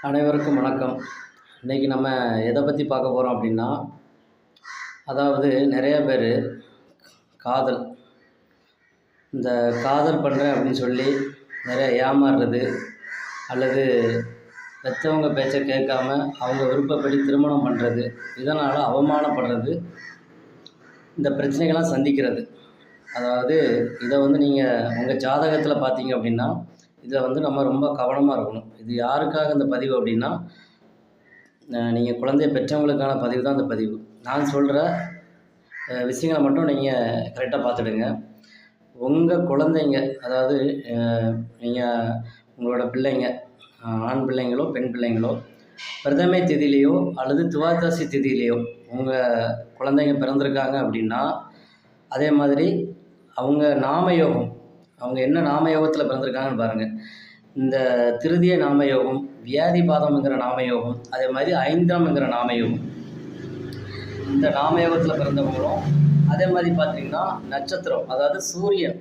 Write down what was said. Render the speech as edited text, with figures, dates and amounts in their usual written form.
அனைவருக்கும் வணக்கம். இன்றைக்கி நம்ம எதை பற்றி பார்க்க போகிறோம் அப்படின்னா, அதாவது நிறைய பேர் காதல் இந்த காதல் பண்ணுறேன் அப்படின்னு சொல்லி நிறைய ஏமாறுறது, அல்லது பெற்றவங்க பேச்சை கேட்காம அவங்க விருப்பப்படி திருமணம் பண்ணுறது, இதனால் அவமானப்படுறது, இந்த பிரச்சனைகள்லாம் சந்திக்கிறது. அதாவது இதை நீங்கள் உங்கள் ஜாதகத்தில் பார்த்தீங்க அப்படின்னா, இதில் நம்ம ரொம்ப கவனமாக இருக்கணும். இது யாருக்காக இந்த பதிவு அப்படின்னா, நீங்கள் குழந்தைய பெற்றவங்களுக்கான பதிவு தான் இந்த பதிவு. நான் சொல்கிற விஷயங்களை மட்டும் நீங்கள் கரெக்டாக பார்த்துடுங்க. உங்கள் குழந்தைங்க, அதாவது நீங்கள் உங்களோட பிள்ளைங்க, ஆண் பிள்ளைங்களோ பெண் பிள்ளைங்களோ, பிரதமை திதியிலையோ அல்லது துவாதசி திதியிலையோ உங்கள் குழந்தைங்க பிறந்திருக்காங்க அப்படின்னா, அதே மாதிரி அவங்க நாமயோகம், அவங்க என்ன நாமயோகத்தில் பிறந்திருக்காங்கன்னு பாருங்கள். இந்த திருதிய நாமயோகம், வியாதிபாதம்ங்கிற நாமயோகம், அதே மாதிரி ஐந்தாம்ங்கிற நாமயோகம், இந்த நாமயோகத்தில் பிறந்தவங்களும் அதே மாதிரி பார்த்தீங்கன்னா நட்சத்திரம், அதாவது சூரியன்